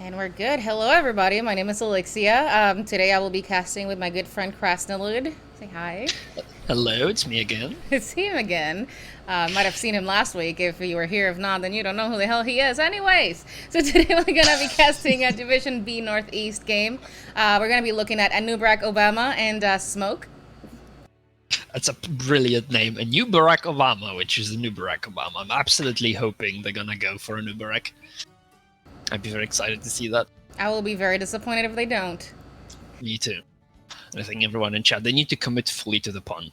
And we're good. Hello, everybody. My name is Alexia. Today I will be casting with my good friend Krasnolud. Say hi. Hello, it's me again. It's him again. Might have seen him last week. If you were here, if not, then you don't know who the hell he is. Anyways, so today we're gonna be casting a Division B Northeast game. We're gonna be looking at Barack Obama and Smoke. That's a brilliant name. A new Barack Obama, which is the new Barack Obama. I'm absolutely hoping they're gonna go for a new Barack. I'd be very excited to see that. I will be very disappointed if they don't. Me too. And I think everyone in chat, they need to commit fully to the pun.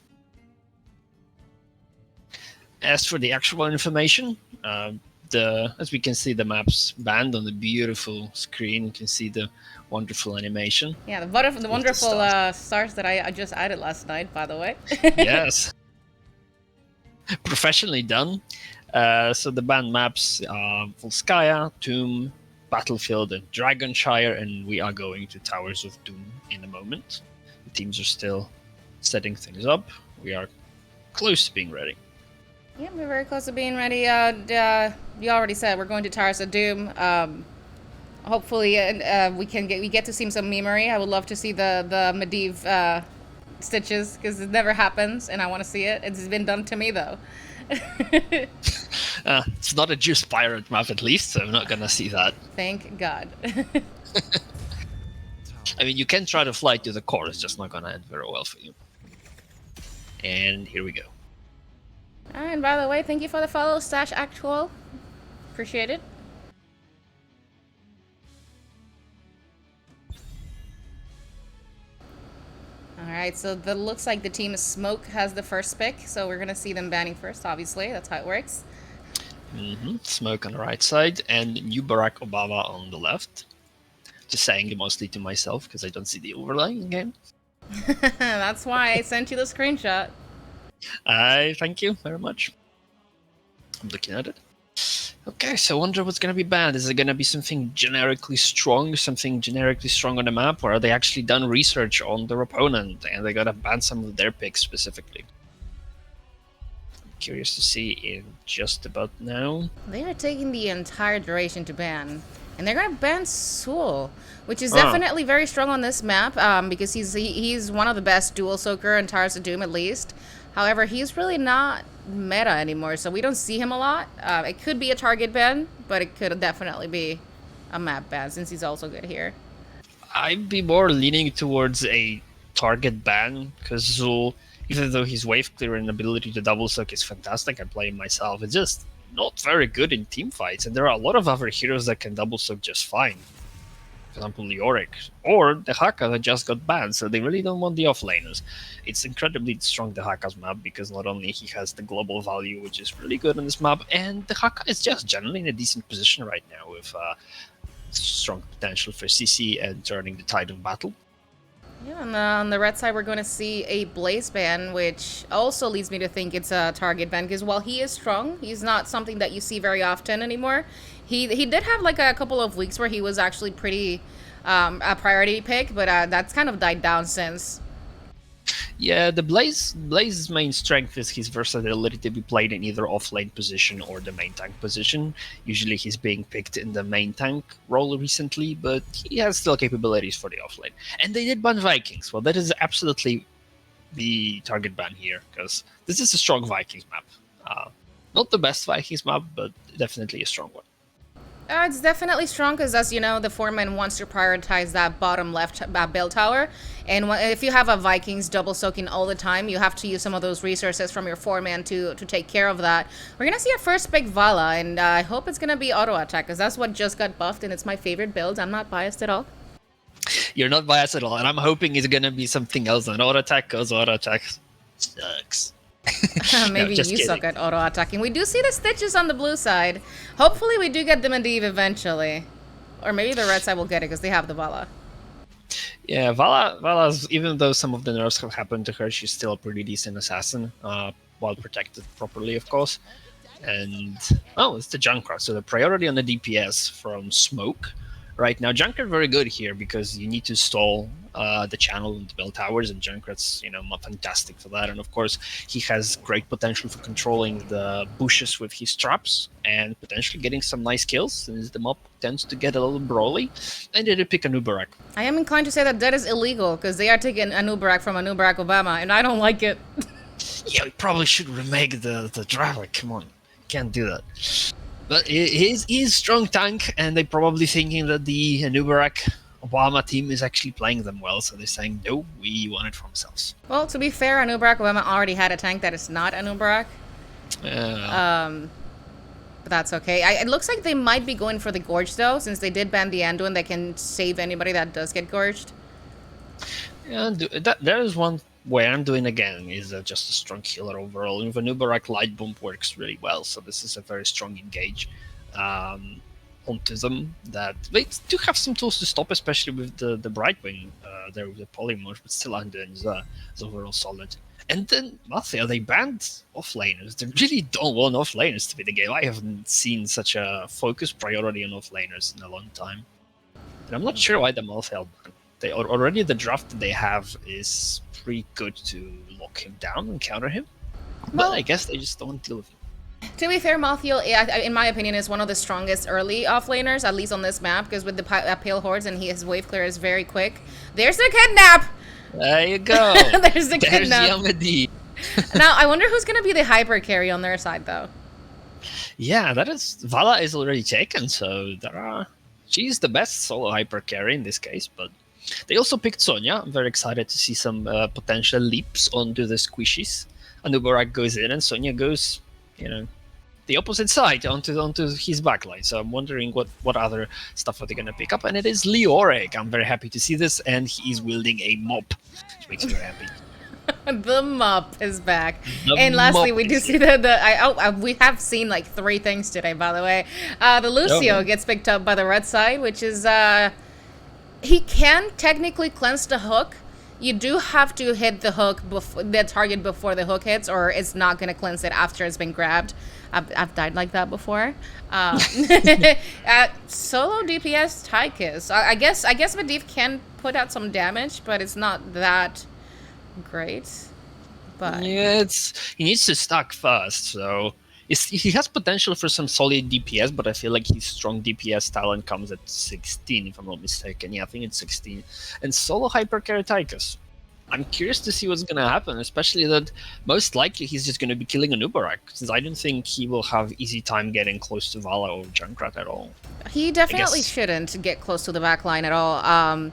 As for the actual information, as we can see, the map's banned on the beautiful screen. You can see the wonderful animation. Yeah, the wonderful stars that I just added last night, by the way. Yes. Professionally done. So the banned maps are Volskaya, Tomb, Battlefield, and Dragonshire, and we are going to Towers of Doom in a moment. The teams are still setting things up. We are close to being ready. Yeah, we're very close to being ready. You already said we're going to Towers of Doom. Hopefully, we get to see some memery. I would love to see the Medivh stitches because it never happens, and I want to see it. It's been done to me though. It's not a Juice Pirate map, at least, so I'm not gonna see that. Thank God. I mean, you can try to fly to the core. It's just not gonna end very well for you. And here we go. And by the way, thank you for the follow, Stash Actual. Appreciate it. Alright, so it looks like the team Smoke has the first pick, so we're gonna see them banning first, obviously. That's how it works. Smoke on the right side, and new Barack Obama on the left. Just saying it mostly to myself, because I don't see the overlay in game. That's why I sent you the screenshot. I thank you very much. I'm looking at it. Okay, so I wonder what's going to be banned. Is it going to be something generically strong on the map, or are they actually done research on their opponent and they got to ban some of their picks specifically? I'm curious to see in just about now. They are taking the entire duration to ban. And they're going to ban Soul, which is definitely very strong on this map because he's one of the best dual soaker in Towers of Doom, at least. However, he's really not meta anymore, so we don't see him a lot. It could be a target ban, but it could definitely be a map ban since he's also good here. I'd be more leaning towards a target ban because Zul, even though his wave clear and ability to double soak is fantastic, I play him myself. It's just not very good in team fights, and there are a lot of other heroes that can double soak just fine. For example, Leoric or the Haka that just got banned, so they really don't want the offlaners. It's incredibly strong, the Haka's map, because not only he has the global value, which is really good on this map, and the Haka is just generally in a decent position right now with strong potential for CC and turning the tide of battle. Yeah, on the red side, we're going to see a Blaze ban, which also leads me to think it's a target ban, because while he is strong, he's not something that you see very often anymore. He did have like a couple of weeks where he was actually pretty a priority pick, but that's kind of died down since. Yeah, the Blaze's main strength is his versatility to be played in either off-lane position or the main tank position. Usually he's being picked in the main tank role recently, but he has still capabilities for the off-lane. And they did ban Vikings. Well, that is absolutely the target ban here, because this is a strong Vikings map. Not the best Vikings map, but definitely a strong one. It's definitely strong because, as you know, the foreman wants to prioritize that bottom left bell tower. And if you have a Vikings double soaking all the time, you have to use some of those resources from your foreman to take care of that. We're going to see our first pick Vala, and I hope it's going to be auto attack because that's what just got buffed, and it's my favorite build. I'm not biased at all. You're not biased at all, and I'm hoping it's going to be something else than auto attack, because auto attack sucks. Maybe no, you kidding. suck at auto attacking. We do see the stitches on the blue side. Hopefully, we do get the Medivh eventually, or maybe the red side will get it because they have the Vala. Yeah, Vala's, even though some of the nerfs have happened to her, she's still a pretty decent assassin, while protected properly, of course. And it's the Junkrat. So the priority on the DPS from Smoke right now. Junkrat very good here because you need to stall the channel and the bell towers, and Junkrat's fantastic for that. And of course, he has great potential for controlling the bushes with his traps and potentially getting some nice kills since the mob tends to get a little brawly. And they did pick a new Barak. I am inclined to say that is illegal because they are taking a new Barak from a new Barack Obama, and I don't like it. Yeah, we probably should remake the draft. Like, come on, can't do that. But he's strong tank, and they're probably thinking that the new Barak Obama team is actually playing them well, so they're saying, no, we want it for ourselves. Well, to be fair, Anu Barack Obama already had a tank that is not Anu Barack. But that's okay. It looks like they might be going for the Gorge, though, since they did ban the Anduin that can save anybody that does get gorged. Yeah, there is one way I'm doing again, is just a strong healer overall. And the new Barak Light Bomb works really well, so this is a very strong engage onto them. That they do have some tools to stop, especially with the Brightwing there with the Polymorph, but still Anduin is overall solid. And then Mathia, they banned offlaners. They really don't want offlaners to be the game. I haven't seen such a focus priority on offlaners in a long time. And I'm not sure why the Mathia banned. They already the draft that they have is pretty good to lock him down and counter him. But I guess they just don't want to deal with him. To be fair, Malthael, in my opinion, is one of the strongest early offlaners, at least on this map, because with the Pale Hordes and his wave clear is very quick. There's the kidnap! There you go. There's the kidnap. Yamadi. Now, I wonder who's going to be the hyper carry on their side, though. Yeah, that is... Vala is already taken, so she's the best solo hyper carry in this case, but they also picked Sonya. I'm very excited to see some potential leaps onto the squishies. Anubarak goes in and Sonya goes, the opposite side onto his backline. So I'm wondering what other stuff are they going to pick up. And it is Leoric. I'm very happy to see this, and he is wielding a mop, which makes me very happy. The mop is back. And lastly, we do see we have seen like 3 things today, by the way. The Lucio gets picked up by the red side, which is... he can technically cleanse the hook. You do have to hit the hook, the target before the hook hits, or it's not going to cleanse it after it's been grabbed. I've died like that before. Solo DPS Tychus. I guess Medivh can put out some damage, but it's not that great. But yeah, he needs to stack fast, so he has potential for some solid DPS, but I feel like his strong DPS talent comes at 16, if I'm not mistaken. Yeah, I think it's 16. And solo hypercarry Tychus. I'm curious to see what's going to happen, especially that most likely he's just going to be killing a Nubarak, since I don't think he will have easy time getting close to Vala or Junkrat at all. He definitely shouldn't get close to the backline at all.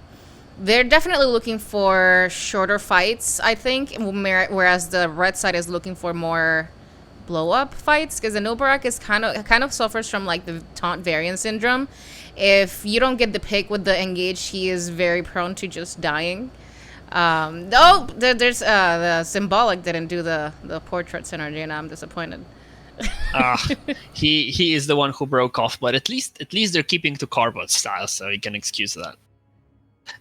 They're definitely looking for shorter fights, I think, whereas the red side is looking for more blow-up fights, because the Nubarak is kind of suffers from like the taunt variant syndrome. If you don't get the pick with the engage, he is very prone to just dying. There's the symbolic didn't do the portrait synergy, and I'm disappointed. He is the one who broke off, but at least they're keeping to Carbot style, so you can excuse that.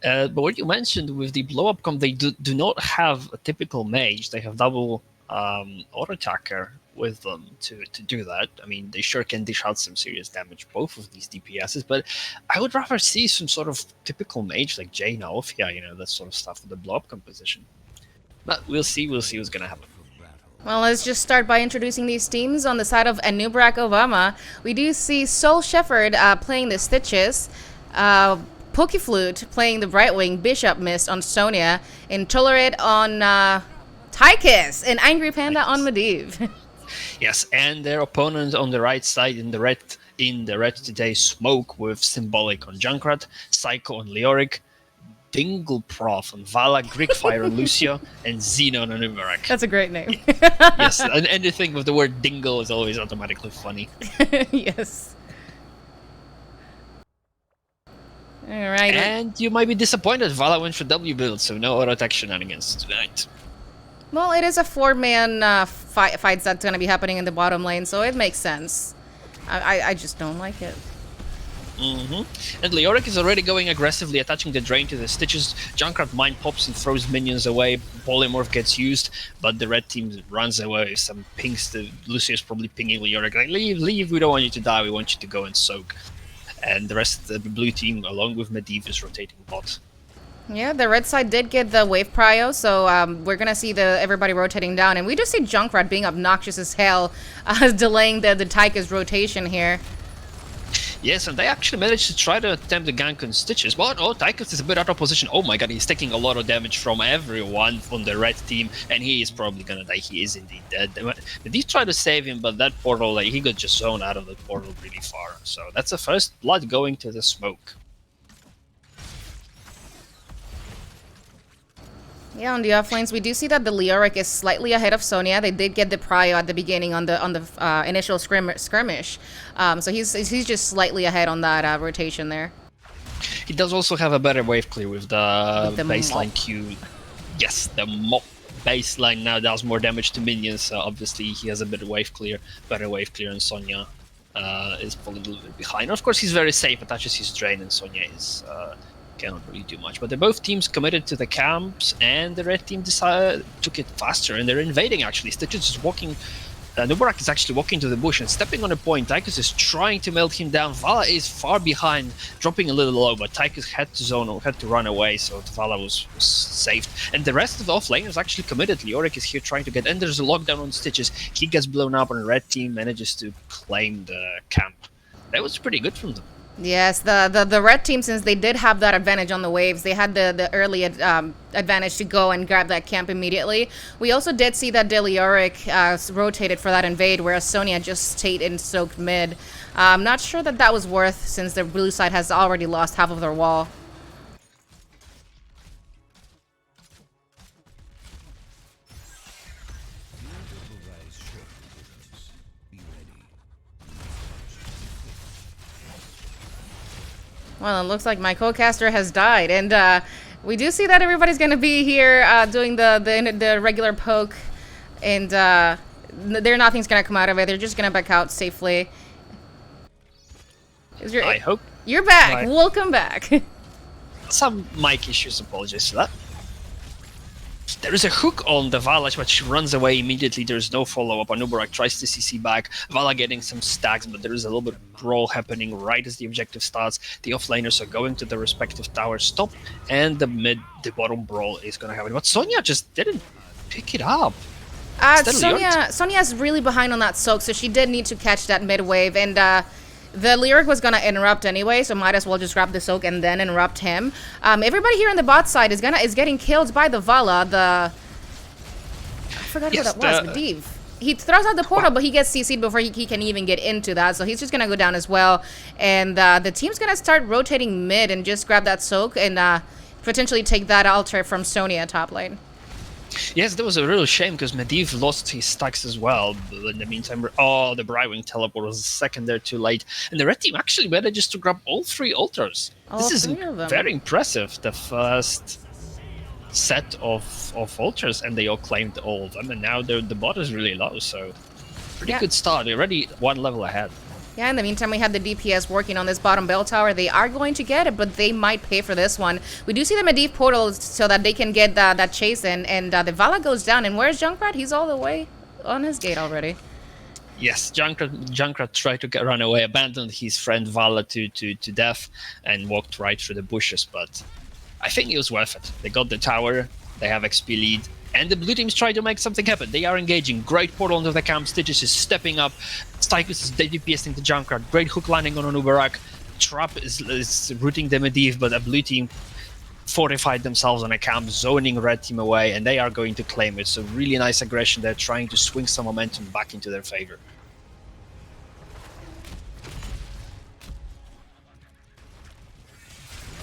But what you mentioned with the blow-up comp, they do not have a typical mage. They have double auto attacker with them to do that. I mean, they sure can dish out some serious damage, both of these DPSs, but I would rather see some sort of typical mage like Jaina, Ophia, that sort of stuff with the blow-up composition. But we'll see what's going to happen. Well, let's just start by introducing these teams. On the side of Anu Barack Obama, we do see Soul Shepherd playing the Stitches, Pokeflute playing the Brightwing, Bishop Mist on Sonya, Intolerate on Tychus, and Angry Panda on Medivh. Yes, and their opponent on the right side in the red today, Smoke with Symbolic on Junkrat, Psycho on Leoric, Dingleprof on Vala, Greekfire on Lucio, and Xeno on Nubarak. That's a great name. Yes, and anything with the word dingle is always automatically funny. Yes. Alright. And you might be disappointed Vala went for W build, so no auto-attack shenanigans tonight. Well, it is a 4-man fights that's going to be happening in the bottom lane, so it makes sense. I just don't like it. And Leoric is already going aggressively, attaching the drain to the Stitches. Junkrat Mind pops and throws minions away. Polymorph gets used, but the red team runs away. Some pings. Lucio's probably pinging Leoric like, leave, we don't want you to die, we want you to go and soak. and the rest of the blue team, along with Medivh, is rotating bot. Yeah, the red side did get the wave prio, so we're gonna see everybody rotating down, and we just see Junkrat being obnoxious as hell, delaying the Taika's rotation here. Yes, and they actually managed to try to attempt the gank on Stitches, but Tychus is a bit out of position. Oh my god, he's taking a lot of damage from everyone on the red team, and he is probably gonna die. He is indeed dead. They tried to save him, but that portal, like, he got just zoned out of the portal really far. So that's the first blood going to the smoke. Yeah, on the offlanes, we do see that the Leoric is slightly ahead of Sonya. They did get the prio at the beginning on the initial skirmish, so he's just slightly ahead on that rotation there. He does also have a better wave clear with the baseline Q. Yes, the mop baseline now does more damage to minions, so obviously he has a better wave clear, and Sonya is probably a little bit behind. Of course, he's very safe, attaches his drain, and Sonya is cannot really do much. But they're both teams committed to the camps, and the red team took it faster, and they're invading actually. Stitches is walking. Barak is actually walking to the bush and stepping on a point. Tychus is trying to melt him down. Vala is far behind, dropping a little low, but Tychus had to run away, so Vala was saved. And the rest of the offlaners actually committed. Leoric is here trying to get, and there's a lockdown on Stitches. He gets blown up, and the red team manages to claim the camp. That was pretty good from them. Yes, the red team, since they did have that advantage on the waves, they had the early advantage to go and grab that camp immediately. We also did see that Leoric rotated for that invade, whereas Sonya just stayed in soaked mid. I'm not sure that was worth, since the blue side has already lost half of their wall. Well, it looks like my co-caster has died, and we do see that everybody's going to be here doing the regular poke, and nothing's going to come out of it. They're just going to back out safely. I hope. You're back. Welcome back. Some mic issues, apologies for that. There is a hook on the Vala, but she runs away immediately. There's no follow-up. Barak tries to CC back. Vala getting some stacks, but there is a little bit of brawl happening right as the objective starts. The offlaners are going to the respective towers, stop, and the bottom brawl is going to happen. But Sonya just didn't pick it up. Sonya's really behind on that soak, so she did need to catch that mid wave, and the Lyric was going to interrupt anyway, so might as well just grab the soak and then interrupt him. Everybody here on the bot side is getting killed by the Vala. I forgot who that was. Medivh. He throws out the portal, but he gets CC'd before he can even get into that, so he's just going to go down as well. And the team's going to start rotating mid and just grab that soak and potentially take that altar from Sonya top lane. Yes, that was a real shame because Medivh lost his stacks as well. But in the meantime, the Brywing teleport was a second there too late. And the red team actually manages to grab all three altars. This is very impressive. The first set of altars, and they all claimed all of them. And now the bot is really low, so pretty good start. They're already one level ahead. Yeah, in the meantime, we have the DPS working on this bottom bell tower. They are going to get it, but they might pay for this one. We do see the Medivh portals so that they can get that chase in, and the Vala goes down. And where's Junkrat? He's all the way on his gate already. Yes, Junkrat tried to run away, abandoned his friend Vala to death, and walked right through the bushes, but I think it was worth it. They got the tower, they have XP lead, and the blue teams try to make something happen. They are engaging. Great portal into the camp. Stitches is stepping up. Tychus is DPSing the Junkrat. Great hook landing on Barak. Trap is rooting the Medivh, but the blue team fortified themselves on a camp, zoning red team away, and they are going to claim it. So really nice aggression. They're trying to swing some momentum back into their favor.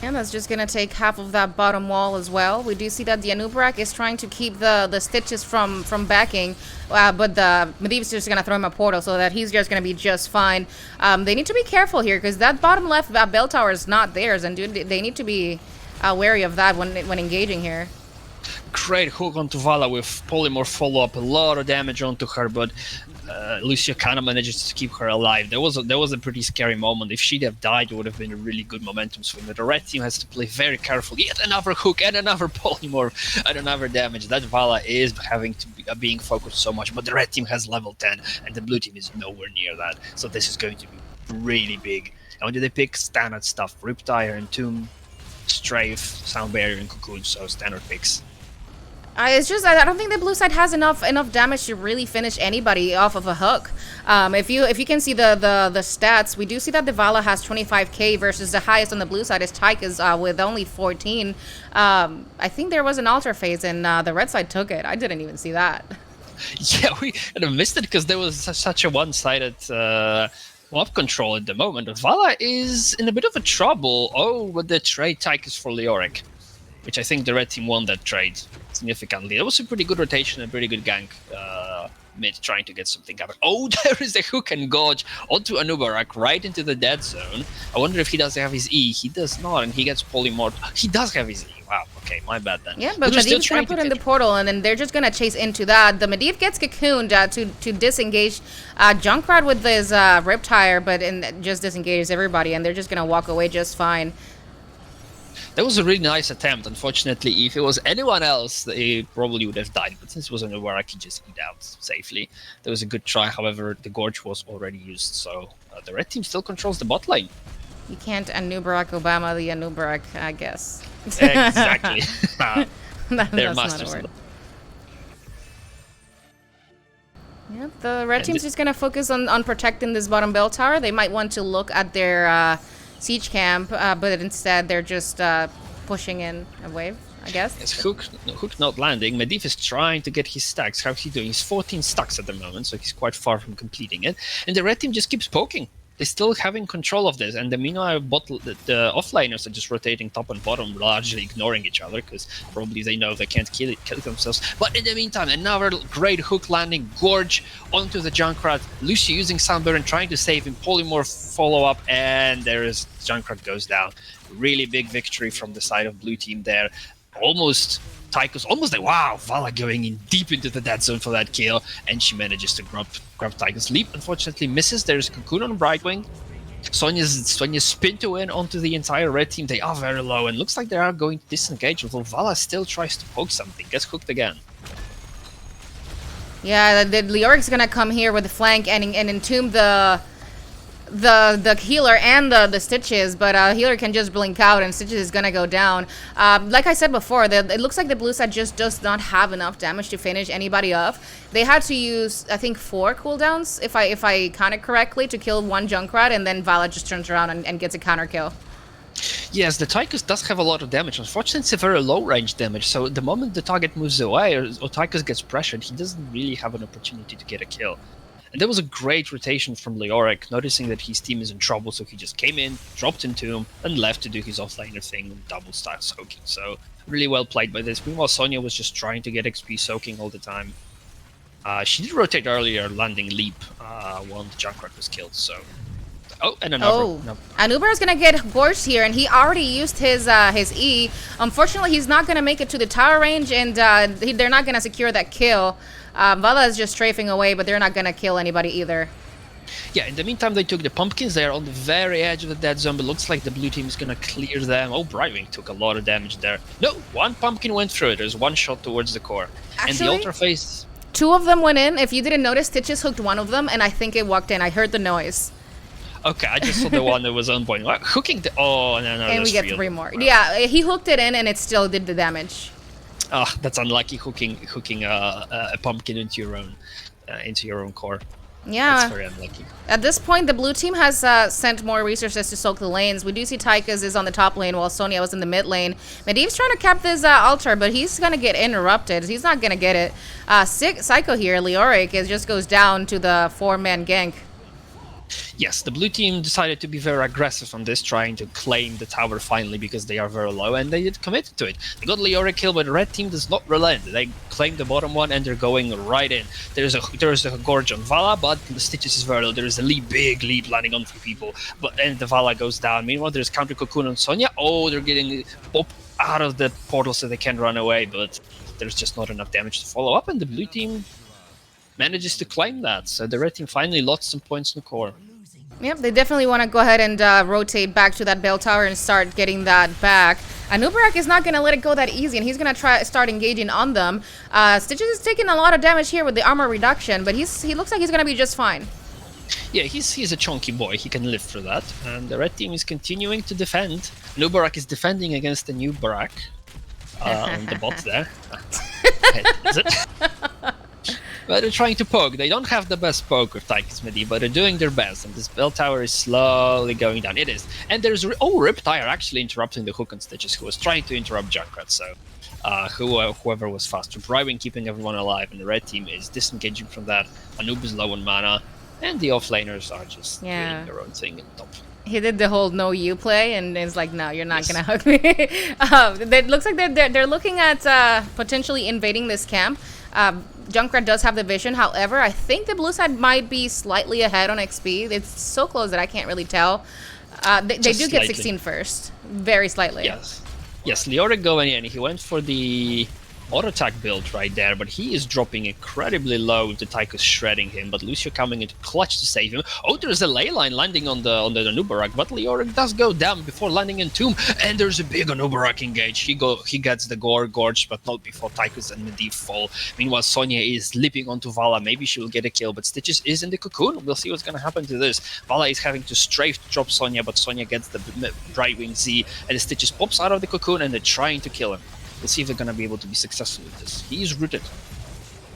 And that's just going to take half of that bottom wall as well. We do see that the Barak is trying to keep the Stitches from backing, but the Medivh is just going to throw him a portal so that he's just going to be just fine. They need to be careful here because that bottom left bell tower is not theirs, and they need to be wary of that when engaging here. Great hook onto Vala with Polymorph follow-up, a lot of damage onto her, but Lucia kind of manages to keep her alive. There was a pretty scary moment. If she'd have died, it would have been a really good momentum swing. But the red team has to play very carefully. Yet another hook and another polymorph and another damage. That Vala is having to be being focused so much, but the red team has level 10 and the blue team is nowhere near that. So this is going to be really big. And what do they pick? Standard stuff. Riptire, Entomb, Strafe, Sound Barrier, and Cocoon. So standard picks. It's just I don't think the blue side has enough damage to really finish anybody off of a hook. If you can see the stats, we do see that the Vala has 25k versus the highest on the blue side is Tyka's with only 14. I think there was an altar phase and the red side took it. I didn't even see that. Yeah, we kind of missed it because there was such a one-sided mob control at the moment. Vala is in a bit of a trouble. Oh, with the trade Tychus for Leoric, which I think the red team won that trade significantly. It was a pretty good rotation and pretty good gank mid trying to get something covered. Oh, there is a hook and gouge onto Barak right into the dead zone. I wonder if he does have his E. He does not, and he gets polymorphed. He does have his E. Wow, okay, my bad then. Yeah, but Medivh's going to put in the portal, and then they're just going to chase into that. The Medivh gets cocooned to disengage Junkrat with his Riptire, but just disengages everybody, and they're just going to walk away just fine. That was a really nice attempt. Unfortunately, if it was anyone else, they probably would have died. But since it was an Uber, I could just eat out safely. That was a good try. However, the Gorge was already used, so the red team still controls the bot lane. You can't Barack Obama the Barack, I guess. Exactly. They're that's not a word. Yep, the red team's just going to focus on protecting this bottom bell tower. They might want to look at their siege camp, but instead they're just pushing in a wave, I guess. Yes, Hook not landing. Medivh is trying to get his stacks. How's he doing? He's 14 stacks at the moment, so he's quite far from completing it. And the red team just keeps poking. They're still having control of this, and the meanwhile, the offliners are just rotating top and bottom, largely ignoring each other, because probably they know they can't kill themselves. But in the meantime, another great hook landing, Gorge onto the Junkrat, Lucy using Sunburn and trying to save him, Polymorph follow-up, and there is Junkrat goes down. Really big victory from the side of blue team there. Tychus almost like, wow, Vala going in deep into the dead zone for that kill, and she manages to grab Tychus. Leap unfortunately misses. There's Cocoon on Brightwing. Sonya's spin to win onto the entire red team. They are very low, and looks like they are going to disengage, although Vala still tries to poke something. Gets hooked again. Yeah, the Leoric's gonna come here with the flank and entomb the healer and the Stitches, but healer can just blink out and Stitches is gonna go down. Like I said before, it looks like the blue side just does not have enough damage to finish anybody off. They had to use, I think, 4 cooldowns, if I count it correctly, to kill one Junkrat, and then Vala just turns around and gets a counter kill. Yes, the Tychus does have a lot of damage. Unfortunately, it's a very low-range damage, so the moment the target moves away or Tychus gets pressured, he doesn't really have an opportunity to get a kill. And there was a great rotation from Leoric, noticing that his team is in trouble, so he just came in, dropped into him, and left to do his offlaner thing and double style soaking. So really well played by this. Meanwhile, Sonya was just trying to get XP soaking all the time. She did rotate earlier, landing leap when the Junkrat was killed. So, oh, and another. Oh, no. Anubar's gonna get gorged here, and he already used his E. Unfortunately, he's not gonna make it to the tower range, and they're not gonna secure that kill. Vala is just strafing away, but they're not going to kill anybody either. Yeah, in the meantime, they took the pumpkins. They are on the very edge of the dead zone, but looks like the blue team is going to clear them. Oh, Brightwing took a lot of damage there. No, one pumpkin went through it. There's one shot towards the core. Actually, and the altar phase... 2 of them went in. If you didn't notice, Stitches hooked one of them, and I think it walked in. I heard the noise. Okay, I just saw the one that was on point. What? Hooking the... Oh, no, and we get 3 more. Yeah, he hooked it in, and it still did the damage. Oh, that's unlucky, hooking a pumpkin into your own core. Yeah. That's very unlucky. At this point, the blue team has sent more resources to soak the lanes. We do see Tychus is on the top lane while Sonya was in the mid lane. Medivh's trying to cap this altar, but he's going to get interrupted. He's not going to get it. Psycho here, Leoric, just goes down to the 4-man gank. Yes, the blue team decided to be very aggressive on this, trying to claim the tower finally because they are very low, and they did commit to it. They got Leoric kill, but the red team does not relent. They claim the bottom one, and they're going right in. There's a gorge on Vala, but the Stitches is very low. There is a big leap landing on 3 people, and the Vala goes down. Meanwhile, there's counter Cocoon on Sonya. Oh, they're getting popped out of the portal so they can run away, but there's just not enough damage to follow up, and the blue team manages to claim that. So the red team finally lost some points in the core. Yep, they definitely want to go ahead and rotate back to that bell tower and start getting that back. Barak is not going to let it go that easy, and he's going to start engaging on them. Stitches is taking a lot of damage here with the armor reduction, but he looks like he's going to be just fine. Yeah, he's a chunky boy. He can live through that. And the red team is continuing to defend. New Barak is defending against the new Barak on the bot there. Is it? But they're trying to poke. They don't have the best poke with Tychus Medi, but they're doing their best. And this bell tower is slowly going down. It is. And there's Riptire actually interrupting the Hook and Stitches, who was trying to interrupt Junkrat. So whoever was faster, bribing, keeping everyone alive, and the red team is disengaging from that. Anub is low on mana, and the offlaners are just doing their own thing in top. He did the whole no you play, and it's like, no, you're not gonna hug me. It looks like they're looking at potentially invading this camp. Junkrat does have the vision. However, I think the blue side might be slightly ahead on XP. It's so close that I can't really tell. They do get 16 first, very slightly. Yes, Leoric going in. He went for the auto attack build right there, but he is dropping incredibly low with the Tychus shredding him, but Lucio coming into clutch to save him. Oh, there's a ley line landing on the Anubarak, but Leoric does go down before landing in Tomb, and there's a big Anubarak engage. He gets the Gorge, but not before Tychus and Medivh fall. Meanwhile, Sonya is leaping onto Vala. Maybe she will get a kill, but Stitches is in the cocoon. We'll see what's going to happen to this. Vala is having to strafe to drop Sonya, but Sonya gets the Brightwing Z, and Stitches pops out of the cocoon, and they're trying to kill him. We'll see if they're going to be able to be successful with this. He is rooted.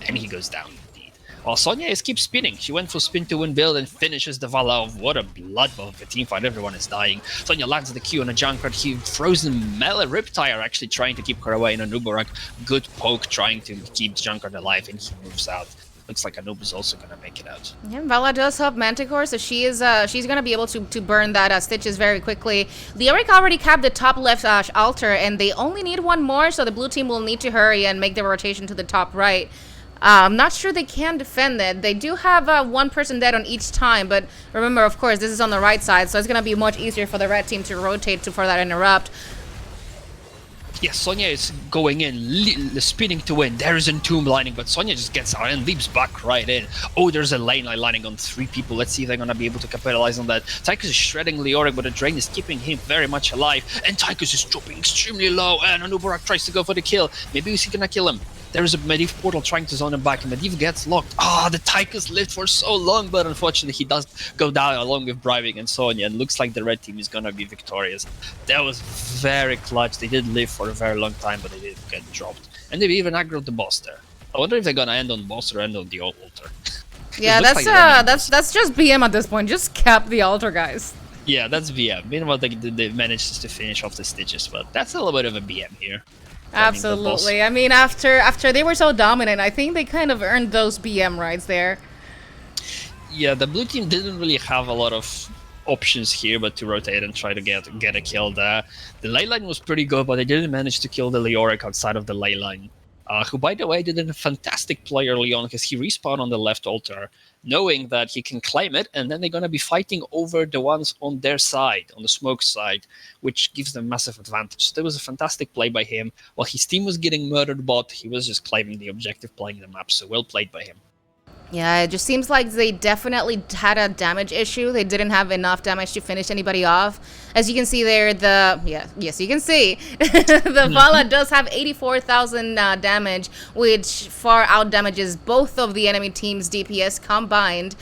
And he goes down, indeed. While Sonya keeps spinning. She went for spin to win build and finishes the Vala off. What a bloodbath of a teamfight. Everyone is dying. Sonya lands the Q on a Junkrat. He throws the melee Riptire, actually trying to keep her away in Anubarak. Good poke, trying to keep Junkrat alive, and he moves out. Looks like Anub is also going to make it out. Yeah, Vala does have Manticore, so she's going to be able to burn that Stitches very quickly. Leoric already capped the top left altar, and they only need one more, so the blue team will need to hurry and make the rotation to the top right. I'm not sure they can defend it. They do have one person dead on each time, but remember, of course, this is on the right side, so it's going to be much easier for the red team to rotate for that interrupt. Yes, Sonya is going in, spinning to win. There is Entomb lining, but Sonya just gets out and leaps back right in. Oh, there's a lane line lining on 3 people. Let's see if they're going to be able to capitalize on that. Tychus is shredding Leoric, but the Drain is keeping him very much alive. And Tychus is dropping extremely low, and Anubarak tries to go for the kill. Maybe he's going to kill him. There is a Medivh portal trying to zone him back, and Medivh gets locked. The Tychus lived for so long, but unfortunately he does go down along with Bribing and Sonya, and looks like the red team is gonna be victorious. That was very clutch. They did live for a very long time, but they did get dropped. And they even aggroed the boss there. I wonder if they're gonna end on boss or end on the altar. Yeah, that's just BM at this point. Just cap the altar, guys. Yeah, that's BM. Meanwhile, they managed to finish off the Stitches, but that's a little bit of a BM here. Absolutely. I mean, after they were so dominant, I think they kind of earned those BM rights there. Yeah, the blue team didn't really have a lot of options here but to rotate and try to get a kill there. The ley line was pretty good, but they didn't manage to kill the Leoric outside of the ley line. Who, by the way, did a fantastic play early on because he respawned on the left altar, knowing that he can claim it, and then they're going to be fighting over the ones on their side, on the smoke side, which gives them massive advantage. So there was a fantastic play by him. While his team was getting murdered bot, he was just claiming the objective, playing the map, so well played by him. Yeah, it just seems like they definitely had a damage issue. They didn't have enough damage to finish anybody off. As you can see there, yes, you can see the Vala does have 84,000 damage, which far out damages both of the enemy team's DPS combined.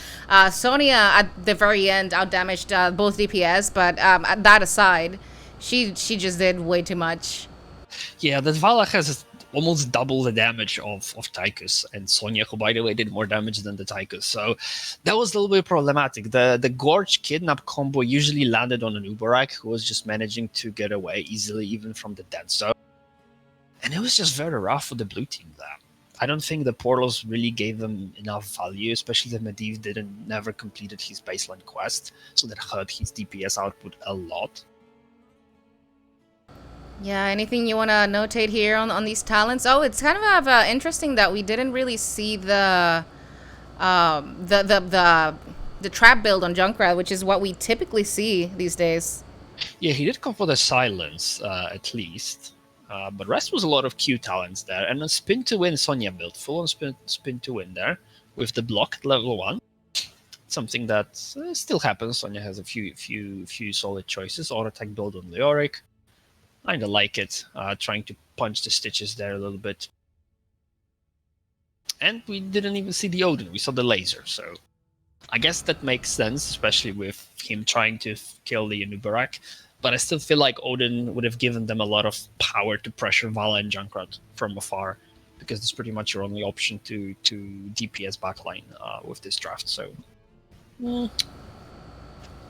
Sonya at the very end out damaged both DPS, but that aside, she just did way too much. Yeah, the Vala has almost double the damage of Tychus, and Sonya, who by the way did more damage than the Tychus, so that was a little bit problematic. The Gorge kidnap combo usually landed on an Ubarak, who was just managing to get away easily even from the dead zone, and it was just very rough for the blue team there. I don't think the portals really gave them enough value, especially that Medivh never completed his baseline quest, so that hurt his DPS output a lot. Yeah, anything you want to notate here on these talents? Oh, it's kind of interesting that we didn't really see the trap build on Junkrat, which is what we typically see these days. Yeah, he did come for the silence, at least. But rest was a lot of Q talents there. And a spin to win Sonya build, full on spin to win there, with the block at level 1. Something that still happens. Sonya has a few solid choices. Auto attack build on Leoric. Kind of like it, trying to punch the Stitches there a little bit. And we didn't even see the Odin, we saw the laser, so I guess that makes sense, especially with him trying to kill the Barak. But I still feel like Odin would have given them a lot of power to pressure Vala and Junkrat from afar, because it's pretty much your only option to DPS backline with this draft. So Yeah,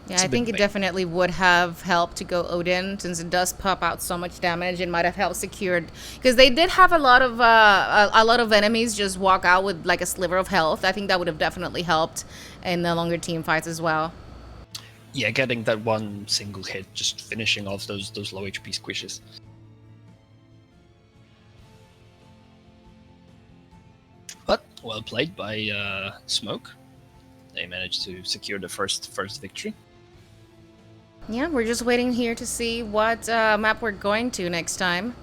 it's I a bit think it vague. definitely would have helped to go Odin since it does pop out so much damage. It might have helped secured because they did have a lot of enemies just walk out with like a sliver of health. I think that would have definitely helped in the longer team fights as well. Yeah, getting that one single hit, just finishing off those low HP squishes. But well played by Smoke. They managed to secure the first victory. Yeah, we're just waiting here to see what map we're going to next time.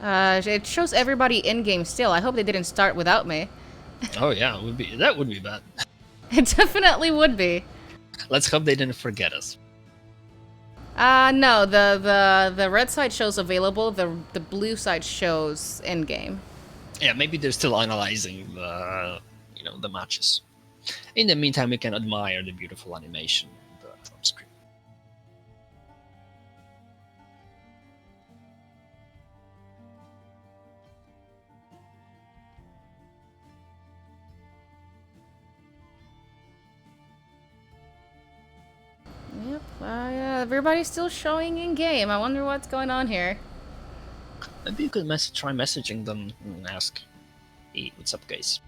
It shows everybody in game still. I hope they didn't start without me. Oh yeah, that would be bad. It definitely would be. Let's hope they didn't forget us. No, the red side shows available. The blue side shows in game. Yeah, maybe they're still analyzing the matches. In the meantime, we can admire the beautiful animation from screen. Yep. Everybody's still showing in game. I wonder what's going on here. Maybe you could try messaging them and ask, "Hey, what's up, guys?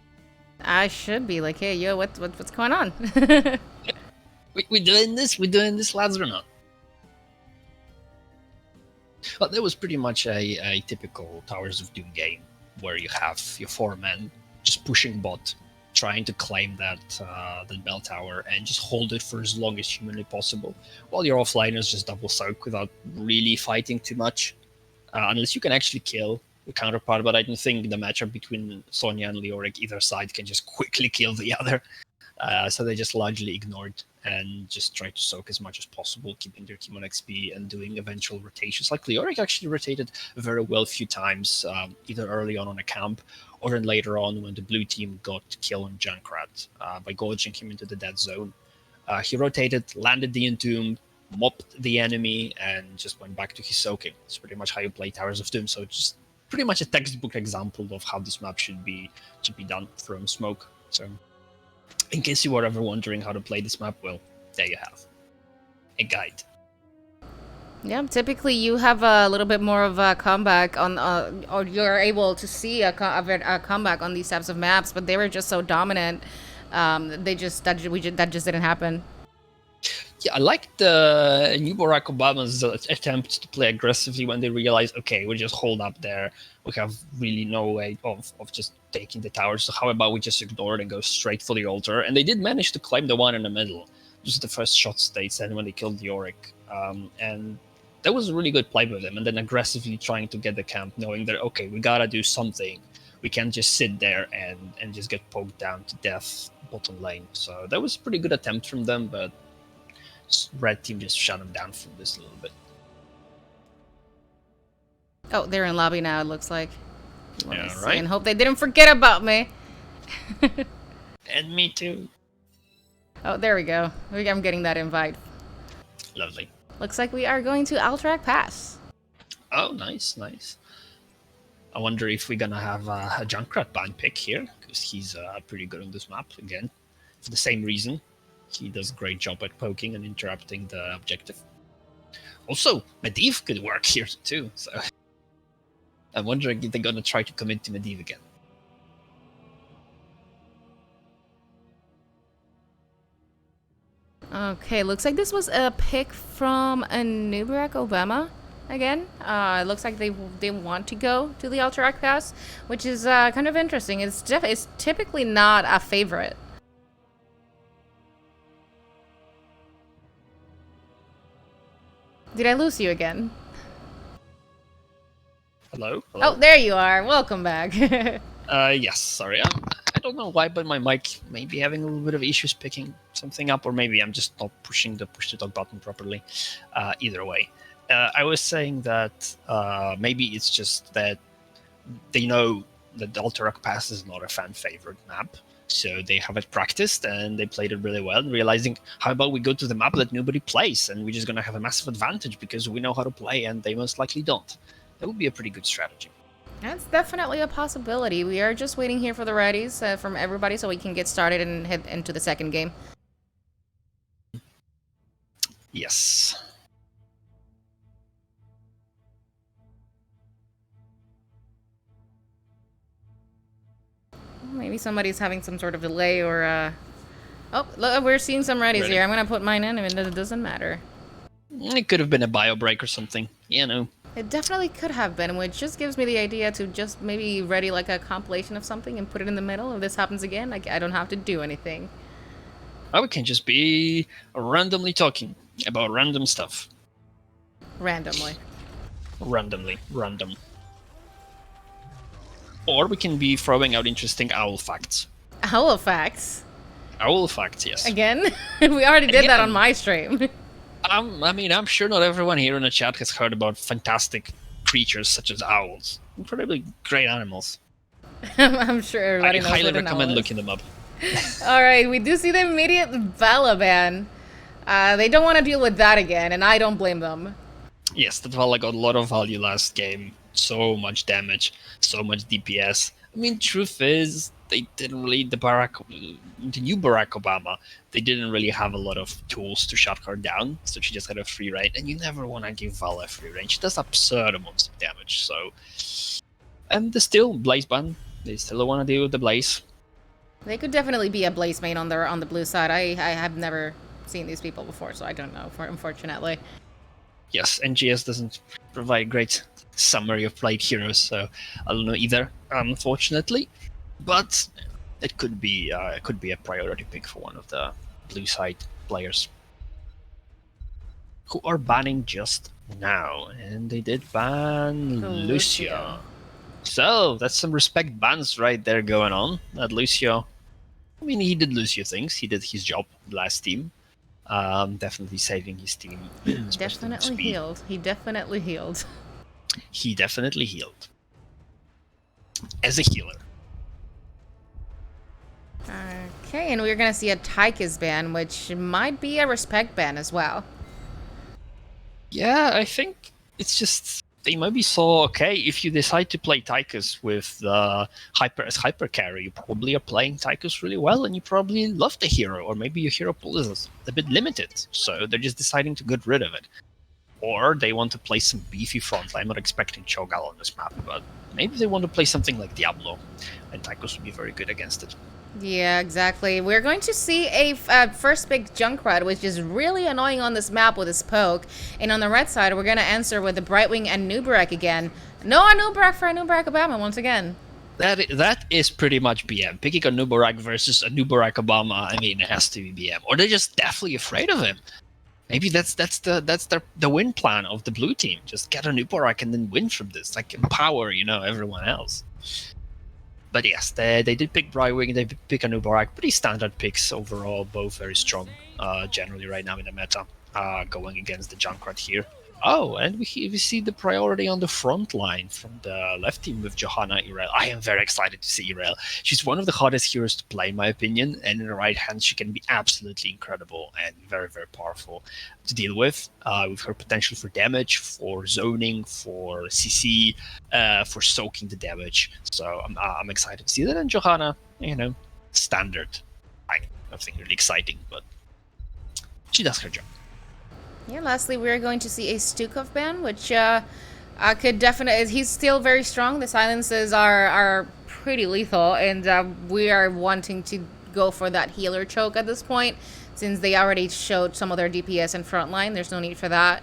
I should be like, hey, yo, what's going on? We doing this? We doing this, lads, or not?" Well, that was pretty much a typical Towers of Doom game where you have your 4 men just pushing bot, trying to claim that bell tower and just hold it for as long as humanly possible, while your offliners just double soak without really fighting too much, unless you can actually kill the counterpart. But I don't think the matchup between Sonya and Leoric, either side can just quickly kill the other. So they just largely ignored and just tried to soak as much as possible, keeping their team on XP and doing eventual rotations. Like Leoric actually rotated very well a few times, either early on a camp or then later on when the blue team got kill on Junkrat by gorging him into the dead zone. He rotated, landed the Entomb, mopped the enemy, and just went back to his soaking. It's pretty much how you play Towers of Doom. So just pretty much a textbook example of how this map should be done from Smoke. So in case you were ever wondering how to play this map, well, there you have a guide. Yeah, typically you have a little bit more of a comeback on, or you're able to see a comeback on these types of maps, but they were just so dominant. That just didn't happen. Yeah, I like the new Barack Obama's attempt to play aggressively when they realize, okay, we just hold up there. We have really no way of just taking the towers. So how about we just ignore it and go straight for the altar? And they did manage to claim the one in the middle. Just the first shots they sent when they killed Yorick. And that was a really good play by them. And then aggressively trying to get the camp, knowing that, okay, we gotta do something. We can't just sit there and just get poked down to death bottom lane. So that was a pretty good attempt from them, but red team just shut them down from this a little bit. Oh, they're in lobby now, it looks like. Yeah, right. And hope they didn't forget about me. And me too. Oh, there we go. I'm getting that invite. Lovely. Looks like we are going to Alterac Pass. Oh, nice. I wonder if we're gonna have a Junkrat ban pick here, because he's pretty good on this map again, for the same reason. He does a great job at poking and interrupting the objective. Also, Medivh could work here too, so I'm wondering if they're gonna try to commit to Medivh again. Okay, looks like this was a pick from a new Barack Obama again. It looks like they want to go to the Alterac Pass, which is kind of interesting. It's typically not a favorite. Did I lose you again? Hello? Oh, there you are. Welcome back. Yes, sorry. I don't know why, but my mic may be having a little bit of issues picking something up, or maybe I'm just not pushing the push to talk button properly. Either way. I was saying that maybe it's just that they know that the Alterac Pass is not a fan favorite map. So they have it practiced and they played it really well, realizing how about we go to the map that nobody plays and we're just going to have a massive advantage because we know how to play and they most likely don't. That would be a pretty good strategy. That's definitely a possibility. We are just waiting here for the readies from everybody so we can get started and head into the second game. Yes. Maybe somebody's having some sort of delay or... Oh, look, we're seeing some readies here. I'm going to put mine in and it doesn't matter. It could have been a bio break or something, you know. It definitely could have been, which just gives me the idea to just maybe ready like a compilation of something and put it in the middle. If this happens again, I don't have to do anything. Or we can just be randomly talking about random stuff. Randomly. Random. Or we can be throwing out interesting owl facts. Owl facts? Owl facts, yes. Again? We already did that on my stream. I mean, I'm sure not everyone here in the chat has heard about fantastic creatures such as owls. Incredibly great animals. I'm sure everybody knows I highly what an owl recommend is. looking them up. Alright, we do see the immediate Vala ban. They don't want to deal with that again, and I don't blame them. Yes, that Vala got a lot of value last game. So much damage, so much DPS. I mean, truth is, they didn't really, the new Barack Obama, they didn't really have a lot of tools to shut her down, so she just had a free reign, and you never want to give Vala a free reign. She does absurd amounts of damage, so... And there's still Blaze ban. They still want to deal with the Blaze. They could definitely be a Blaze main on the blue side. I have never seen these people before, so I don't know, unfortunately. Yes, NGS doesn't provide great summary of played heroes, so I don't know either, unfortunately. But it could be a priority pick for one of the blue side players who are banning just now, and they did ban Lucio. So that's some respect bans right there going on. That Lucio, I mean, he did Lucio things. He did his job last team. Definitely saving his team. Definitely healed. He definitely healed. He definitely healed. As a healer. Okay, and we're gonna see a Tychus ban, which might be a respect ban as well. Yeah, I think it's just they maybe saw, okay, if you decide to play Tychus with hyper carry, you probably are playing Tychus really well, and you probably love the hero, or maybe your hero pool is a bit limited, so they're just deciding to get rid of it. Or they want to play some beefy frontline. I'm not expecting Cho'Gall on this map, but maybe they want to play something like Diablo, and Tychus would be very good against it. Yeah, exactly. We're going to see a first big Junkrat, which is really annoying on this map with his poke. And on the red side, we're going to answer with the Brightwing and Nubarak again. No Nubarak for Nubarak Obama once again. That is pretty much BM. Picking a Nubarak versus a Nubarak Obama, I mean, it has to be BM. Or they're just definitely afraid of him. Maybe that's the win plan of the blue team. Just get a Nubarak and then win from this. Like, empower, everyone else. But yes, they did pick Brightwing, they pick a Nubarak. Pretty standard picks overall, both very strong generally right now in the meta, going against the Junkrat here. Oh, and we see the priority on the front line from the left team with Johanna Irel. I am very excited to see Irel. She's one of the hottest heroes to play, in my opinion, and in the right hand, she can be absolutely incredible and very, very powerful to deal with her potential for damage, for zoning, for CC, for soaking the damage. So I'm excited to see that. And Johanna, standard. Nothing really exciting, but she does her job. Yeah, lastly, we're going to see a Stukov ban, which could definitely... He's still very strong. The silences are pretty lethal, and we are wanting to go for that healer choke at this point, since they already showed some of their DPS in frontline. There's no need for that.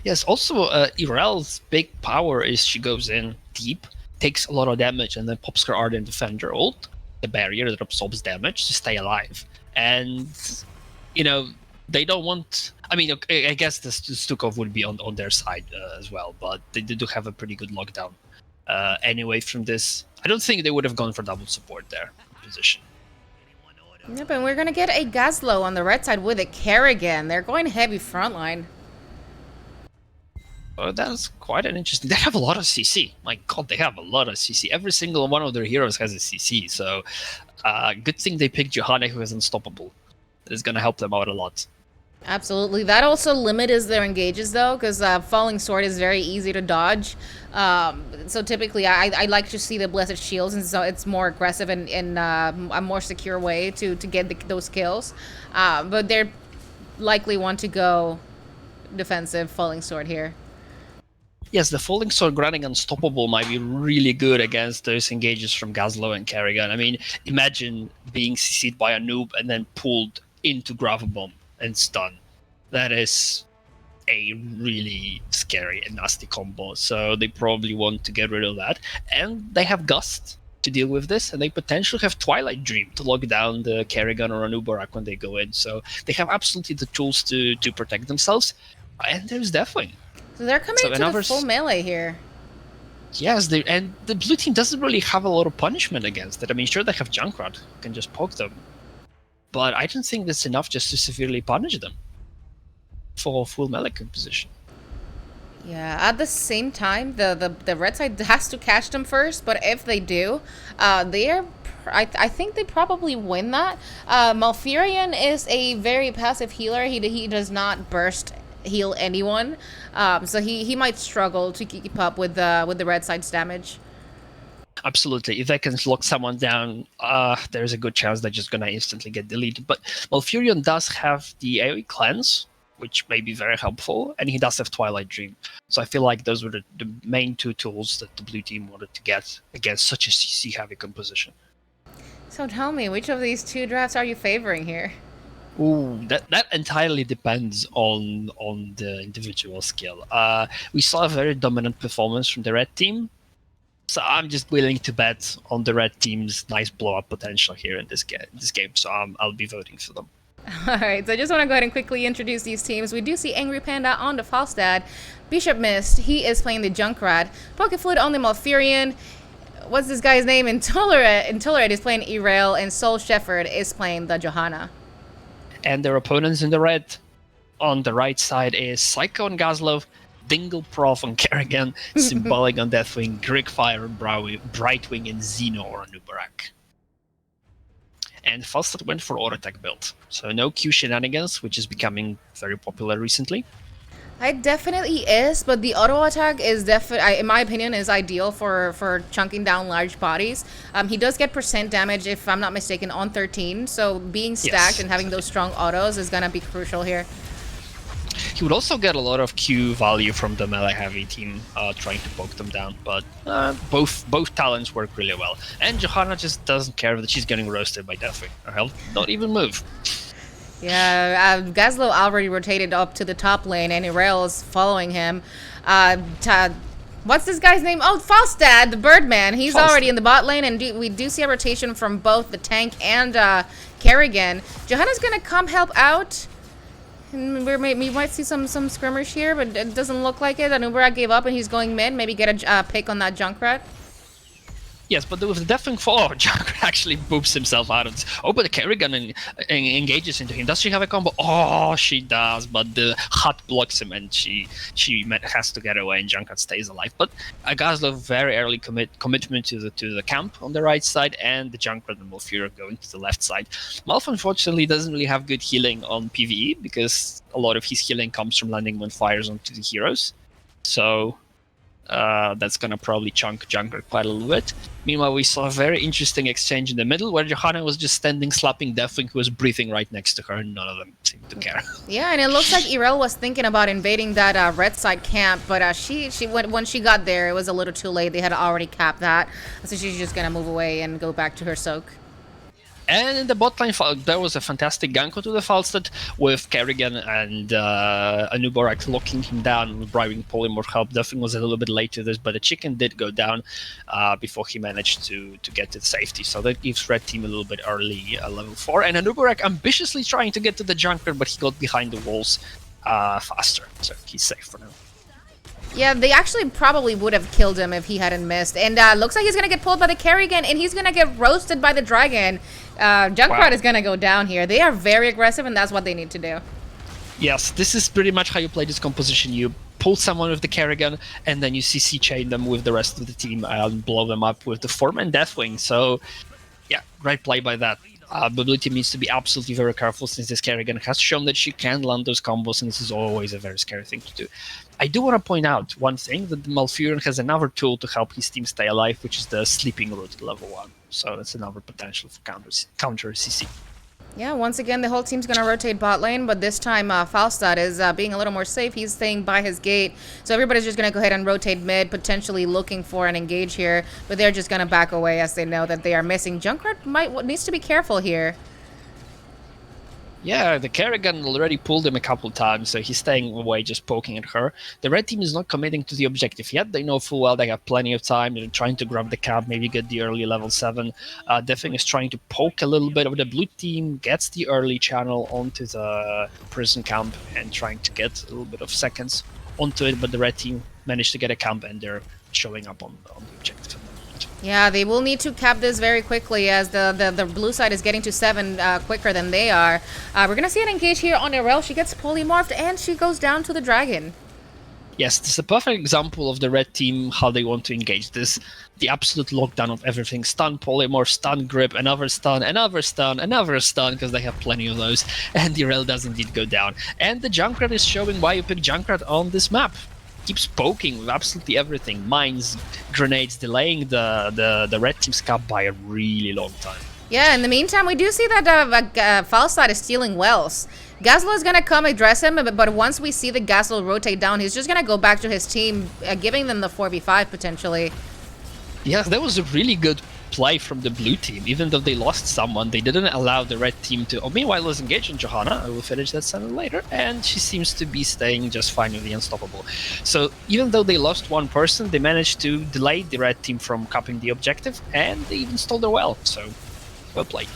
Yes, also, Irel's big power is she goes in deep, takes a lot of damage, and then pops her Ardent Defender ult, the barrier that absorbs damage, to stay alive. And, they don't want... I mean, I guess the Stukov would be on their side as well, but they do have a pretty good lockdown. Anyway, from this, I don't think they would have gone for double support there position. Yep, and we're going to get a Gazlowe on the red side with a Kerrigan. They're going heavy frontline. Oh, that's quite an interesting. They have a lot of CC. My God, they have a lot of CC. Every single one of their heroes has a CC. So, good thing they picked Johanna, who is unstoppable. It's gonna help them out a lot. Absolutely. That also limits their engages though, because falling sword is very easy to dodge. So typically, I like to see the blessed shields, and so it's more aggressive and in a more secure way to get those kills. But they're likely want to go defensive falling sword here. Yes, the Falling Sword granting Unstoppable might be really good against those engages from Gazlo and Kerrigan. I mean, imagine being CC'd by a noob and then pulled into Gravel Bomb and stun. That is a really scary and nasty combo, so they probably want to get rid of that. And they have Gust to deal with this, and they potentially have Twilight Dream to lock down the Kerrigan or a Barak when they go in. So they have absolutely the tools to protect themselves. And there's Deathwing. So they're coming into the full melee here. Yes, and the blue team doesn't really have a lot of punishment against it. I mean, sure, they have Junkrat, who can just poke them. But I don't think that's enough just to severely punish them for full melee composition. Yeah, at the same time, the red side has to catch them first, but if they do, I think they probably win that. Malfurion is a very passive healer. He does not burst heal anyone, so he might struggle to keep up with the red side's damage. Absolutely. If they can lock someone down, there's a good chance they're just going to instantly get deleted. But Malfurion does have the AoE cleanse, which may be very helpful, and he does have Twilight Dream. So I feel like those were the main two tools that the blue team wanted to get against such a CC-heavy composition. So tell me, which of these two drafts are you favoring here? Ooh, that entirely depends on the individual skill. We saw a very dominant performance from the red team, so I'm just willing to bet on the red team's nice blow-up potential here in this game. So I'll be voting for them. All right, so I just want to go ahead and quickly introduce these teams. We do see Angry Panda on the Falstad, Bishop Mist, he is playing the Junkrat, Pocket Fluid on the Malfurion. What's this guy's name? Intolerate is playing Erail, and Soul Shepherd is playing the Johanna. And their opponents in the red, on the right side, is Psycho on Gazlov, Dingle Prof on Kerrigan, Symbolic on Deathwing, Grigfire on Brightwing, and Xeno or Barak. And Falstad went for auto attack build, so no Q shenanigans, which is becoming very popular recently. It definitely is, but the auto attack is definitely, in my opinion, is ideal for chunking down large bodies. He does get percent damage, if I'm not mistaken, on 13. So being stacked and having those strong autos is gonna be crucial here. He would also get a lot of Q value from the melee heavy team trying to poke them down, but both talents work really well. And Johanna just doesn't care that she's getting roasted by Deathwing. Her health don't even move. Yeah, Gazlo already rotated up to the top lane, and Erail is following him. What's this guy's name? Oh, Falstad, the Birdman. He's already in the bot lane, and we do see a rotation from both the tank and Kerrigan. Johanna's gonna come help out. And we might see some skirmish here, but it doesn't look like it. Anubarak gave up, and he's going mid. Maybe get a pick on that Junkrat. Yes, but with the Deathwing fall, Junkrat actually boops himself out of this. Oh, but the Kerrigan engages into him. Does she have a combo? Oh, she does, but the hut blocks him, and she has to get away, and Junkrat stays alive. But Gazlo very early commitment to the camp on the right side, and the Junkrat and Malfurion going to the left side. Malf, unfortunately, doesn't really have good healing on PvE, because a lot of his healing comes from landing when fires onto the heroes. So that's going to probably chunk Junkrat quite a little bit. Meanwhile, we saw a very interesting exchange in the middle where Johanna was just standing slapping Deathwing, who was breathing right next to her, and none of them seemed to care. Yeah, and it looks like Erail was thinking about invading that red side camp, but when she got there, it was a little too late. They had already capped that, so she's just going to move away and go back to her soak. And in the bot lane, there was a fantastic gank to the Falstad with Kerrigan and Anubarak locking him down, bribing Polymorph help. Deathwing was a little bit late to this, but the chicken did go down before he managed to get to the safety. So that gives Red Team a little bit early level 4. And Anubarak ambitiously trying to get to the Junkrat, but he got behind the walls faster. So he's safe for now. Yeah, they actually probably would have killed him if he hadn't missed. And looks like he's going to get pulled by the Kerrigan, and he's going to get roasted by the Dragon. Junkrat is going to go down here. They are very aggressive, and that's what they need to do. Yes, this is pretty much how you play this composition. You pull someone with the Kerrigan, and then you CC chain them with the rest of the team and blow them up with the 4-man Deathwing. So, yeah, great play by that. The blue team needs to be absolutely very careful since this Kerrigan has shown that she can land those combos, and this is always a very scary thing to do. I do want to point out one thing, that the Malfurion has another tool to help his team stay alive, which is the Sleeping Root level 1. So that's another potential for counter CC. Yeah, once again, the whole team's going to rotate bot lane, but this time Falstad is being a little more safe. He's staying by his gate, so everybody's just going to go ahead and rotate mid, potentially looking for an engage here, but they're just going to back away as they know that they are missing. Junkrat needs to be careful here. Yeah, the Kerrigan already pulled him a couple times, so he's staying away, just poking at her. The red team is not committing to the objective yet. They know full well they have plenty of time. They're trying to grab the cap, maybe get the early level 7. Deathwing is trying to poke a little bit of the blue team, gets the early channel onto the prison camp, and trying to get a little bit of seconds onto it, but the red team managed to get a camp, and they're showing up on the objective. Yeah, they will need to cap this very quickly as the blue side is getting to 7 quicker than they are. We're going to see an engage here on Irel. She gets polymorphed and she goes down to the dragon. Yes, this is a perfect example of the red team, how they want to engage this. The absolute lockdown of everything. Stun, polymorph, stun, grip, another stun, another stun, another stun, because they have plenty of those. And the Irel does indeed go down. And the Junkrat is showing why you pick Junkrat on this map. Keeps poking with absolutely everything. Mines, grenades, delaying the red team's cap by a really long time. Yeah, in the meantime, we do see that Falstad is stealing wells. Gaslo is going to come address him, but once we see the Gaslo rotate down, he's just going to go back to his team, giving them the 4v5 potentially. Yeah, that was a really good play from the blue team. Even though they lost someone, they didn't allow the red team to... Oh, meanwhile, let's engage on Johanna. I will finish that sentence later. And she seems to be staying just fine with the Unstoppable. So even though they lost one person, they managed to delay the red team from capping the objective, and they even stole their well. So, well played.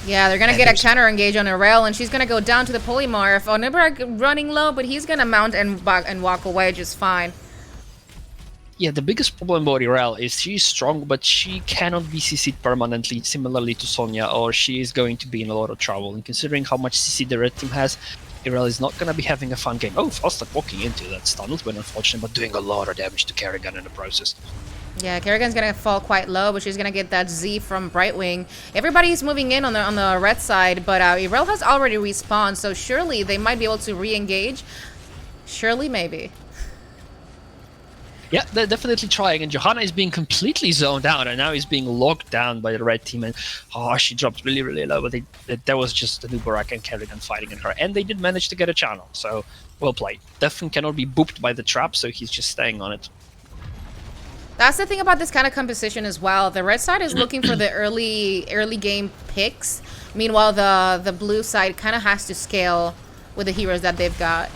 Yeah, they're going to get a counter engage on Irel, and she's going to go down to the polymorph. Barak running low, but he's going to mount and walk away just fine. Yeah, the biggest problem about Irel is she's strong, but she cannot be CC'd permanently, similarly to Sonya, or she is going to be in a lot of trouble. And considering how much CC the red team has, Irel is not going to be having a fun game. Oh, Falstad walking into that stun has been unfortunate, but doing a lot of damage to Kerrigan in the process. Yeah, Kerrigan's going to fall quite low, but she's going to get that Z from Brightwing. Everybody's moving in on the red side, but Irel has already respawned, so surely they might be able to re-engage. Surely, maybe. Yeah, they're definitely trying, and Johanna is being completely zoned out, and now he's being locked down by the red team, and she dropped really, really low, but there was just the Barak and Kerrigan fighting at her, and they did manage to get a channel, so well played. Deathwing cannot be booped by the trap, so he's just staying on it. That's the thing about this kind of composition as well. The red side is looking for the early game picks. Meanwhile, the blue side kind of has to scale with the heroes that they've got.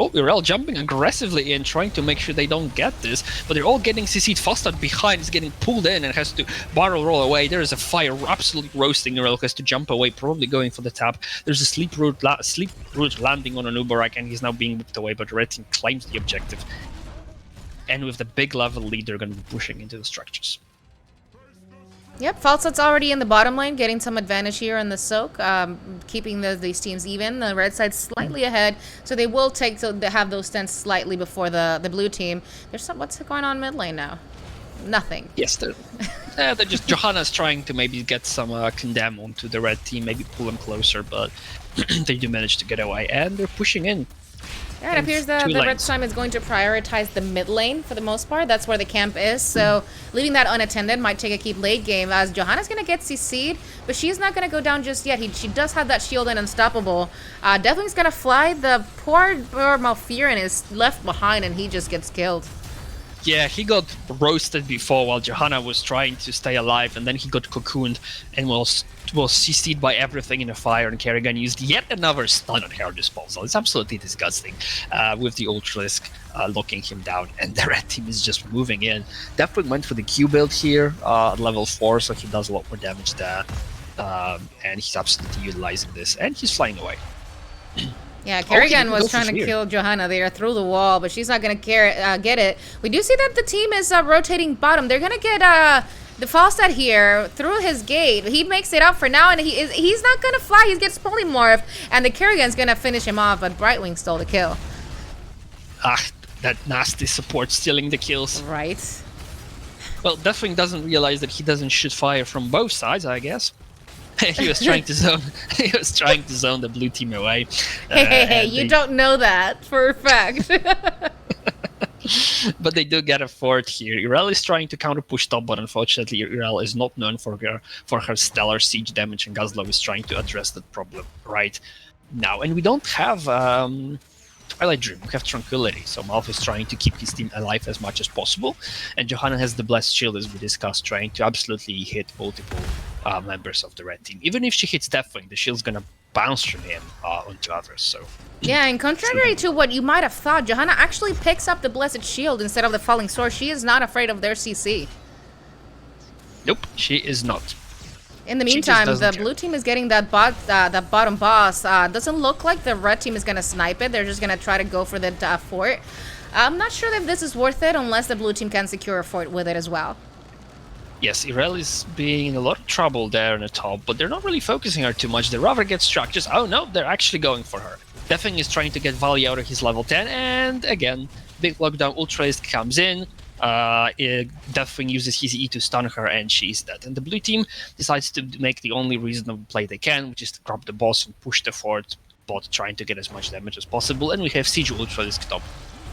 Oh, Irel jumping aggressively in, trying to make sure they don't get this, but they're all getting CC'd. Falstad behind is getting pulled in and has to barrel roll away. There is a fire absolutely roasting Irel, has to jump away, probably going for the tap. There's a sleep root landing on an Ubarak, and he's now being whipped away, but the red team claims the objective. And with the big level lead, they're going to be pushing into the structures. Yep, Falstad's already in the bottom lane, getting some advantage here in the soak, keeping these teams even. The red side's slightly ahead, so they will have those stands slightly before the blue team. What's going on mid lane now? Nothing. Yes, they're just Johanna's trying to maybe get some condemn onto the red team, maybe pull them closer, but they do manage to get away, and they're pushing in. Yeah, it appears that the red team is going to prioritize the mid lane for the most part. That's where the camp is, so leaving that unattended might take a keep late game, as Johanna's going to get CC'd, but she's not going to go down just yet. She does have that shield and Unstoppable. Definitely's going to fly. The poor Malfurion is left behind, and he just gets killed. Yeah, he got roasted before while Johanna was trying to stay alive, and then he got cocooned and was CC'd by everything in the fire, and Kerrigan used yet another stun on her disposal. It's absolutely disgusting, with the Ultralisk locking him down, and the red team is just moving in. Deathwing went for the Q build here at level 4, so he does a lot more damage there, and he's absolutely utilizing this, and he's flying away. Yeah, Kerrigan was trying to kill Johanna there through the wall, but she's not going to get it. We do see that the team is rotating bottom. They're going to get the Falstad here through his gate. He makes it up for now, and he's not going to fly. He gets polymorphed, and the Kerrigan's going to finish him off, but Brightwing stole the kill. That nasty support stealing the kills. Right. Well, Deathwing doesn't realize that he doesn't shoot fire from both sides, I guess. He was trying to zone. He was trying to zone the blue team away. Hey, you don't know that for a fact. But they do get a fort here. Irel is trying to counter push top, but unfortunately, Irel is not known for her stellar siege damage, and Gazlov is trying to address that problem right now. And we don't have Twilight Dream, we have Tranquility, so Malf is trying to keep his team alive as much as possible, and Johanna has the Blessed Shield, as we discussed, trying to absolutely hit multiple members of the red team. Even if she hits Deathwing, the shield's gonna bounce from him onto others, so... Yeah, and contrary to what you might have thought, Johanna actually picks up the Blessed Shield instead of the Falling Sword. She is not afraid of their CC. Nope, she is not. In the meantime, the blue team is getting that bottom boss. Doesn't look like the red team is going to snipe it. They're just going to try to go for the fort. I'm not sure if this is worth it unless the blue team can secure a fort with it as well. Yes, Irel is being in a lot of trouble there in the top, but they're not really focusing her too much. The Rover gets struck. Just, oh no, they're actually going for her. Deathwing is trying to get Valley out of his level 10, and again, big lockdown Ultralist comes in. Deathwing uses his E to stun her, and she's dead. And the blue team decides to make the only reasonable play they can, which is to grab the boss and push the fort, bot trying to get as much damage as possible. And we have Siege Ultralisk top.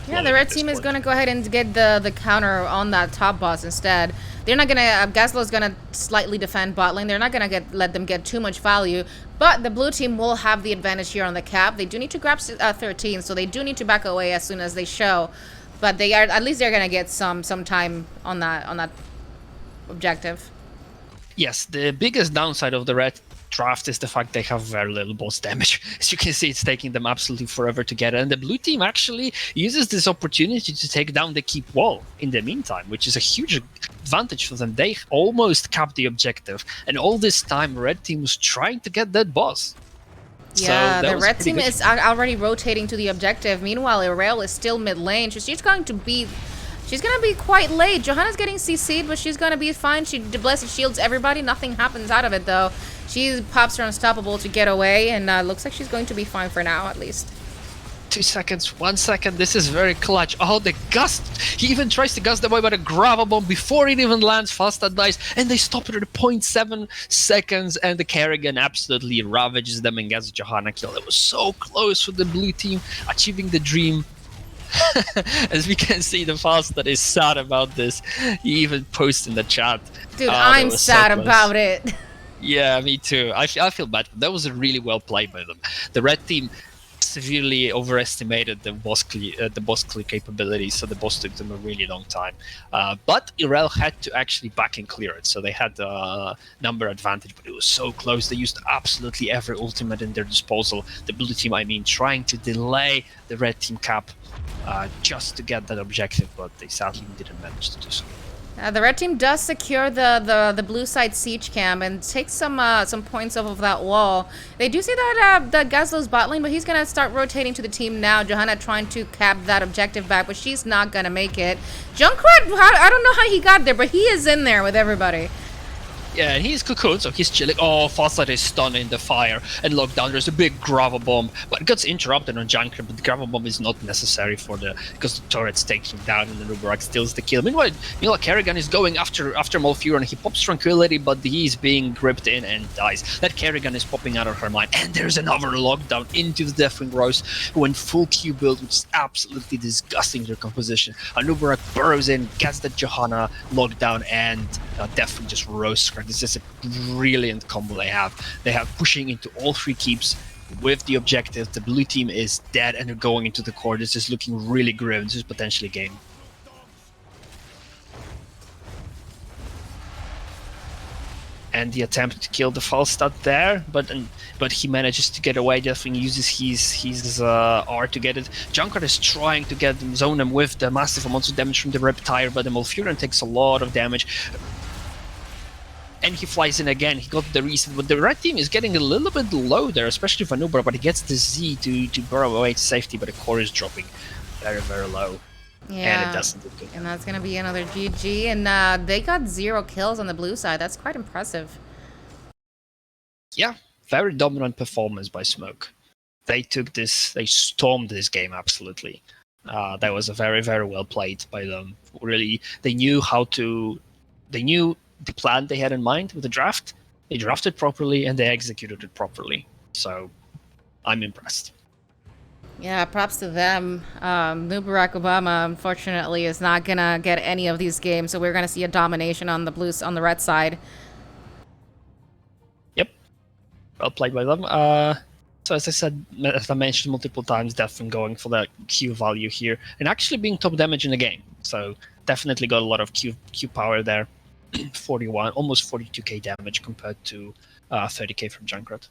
Yeah, the red team is going to go ahead and get the counter on that top boss instead. They're not going to... Gazlo's going to slightly defend bot lane. They're not going to let them get too much value. But the blue team will have the advantage here on the cap. They do need to grab 13, so they do need to back away as soon as they show. But they are... At least they're going to get some time on that objective. Yes, the biggest downside of the red draft is the fact they have very little boss damage. As you can see, it's taking them absolutely forever to get it. And the blue team actually uses this opportunity to take down the keep wall in the meantime, which is a huge advantage for them. They almost capped the objective. And all this time, red team was trying to get that boss. Yeah, so the red team is already rotating to the objective. Meanwhile, Irel is still mid lane. She's going to be quite late. Johanna's getting CC'd, but she's going to be fine. She Blessed Shields everybody. Nothing happens out of it, though. She pops her Unstoppable to get away, and looks like she's going to be fine for now, at least. 2 seconds, 1 second. This is very clutch. Oh, the gust. He even tries to gust the boy by the grab bomb before it even lands. Fasta dies, and they stop it at 0.7 seconds, and the Kerrigan absolutely ravages them and gets Johanna killed. It was so close for the blue team achieving the dream. As we can see, the Fasta is sad about this. He even posts in the chat. Dude, I'm sad about it. Yeah, me too. I feel bad. That was a really well played by them. The red team severely overestimated the boss clear capabilities, so the boss took them a really long time. But Irel had to actually back and clear it, so they had a number advantage, but it was so close. They used absolutely every ultimate in their disposal. The blue team, I mean, trying to delay the red team cap just to get that objective, but they sadly didn't manage to do so. The red team does secure the blue side siege camp and take some points off of that wall. They do see that Gazlo's bot lane, but he's gonna start rotating to the team now. Johanna trying to cap that objective back, but she's not gonna make it. Junkrat, I don't know how he got there, but he is in there with everybody. Yeah, and he's cocooned, so he's chilling. Oh, Fosset is stunned in the fire and locked down. There's a big gravel bomb, but it gets interrupted on Junkrat, but the gravel bomb is not necessary because the turret's taking him down and the Barak steals the kill. Meanwhile, Kerrigan is going after Malfurion, and he pops Tranquility, but he's being gripped in and dies. That Kerrigan is popping out of her mind, and there's another lockdown into the Deathwing Rose, who went full Q build, which is absolutely disgusting their composition. Barak burrows in, gets the Johanna lockdown, and Deathwing just roasts her. This is a brilliant combo they have. They have pushing into all three keeps with the objective. The blue team is dead and they're going into the core. This is looking really grim. This is potentially game. And the attempt to kill the Falstad there, but he manages to get away. Deathwing uses his R to get it. Junkrat is trying to get them, zone them with the massive amounts of damage from the Reptile, but the Malfurion takes a lot of damage. And he flies in again. He got the reset, but the red team is getting a little bit low there, especially for Nubra, but he gets the Z to burrow away to safety, but the core is dropping very, very low. Yeah, and it doesn't look good. And that's going to be another GG, and they got 0 kills on the blue side. That's quite impressive. Yeah, very dominant performance by Smoke. They stormed this game, absolutely. That was a very, very well played by them. Really, they knew they knew the plan they had in mind with the draft. They drafted properly and they executed it properly. So I'm impressed. Yeah, props to them. New Barack Obama, unfortunately, is not gonna get any of these games, so we're gonna see a domination on the red side. Yep, well played by them. So as I said, as I mentioned multiple times, Deathwing going for that Q value here and actually being top damage in the game. So definitely got a lot of Q power there. 41, almost 42k damage compared to 30k from Junkrat.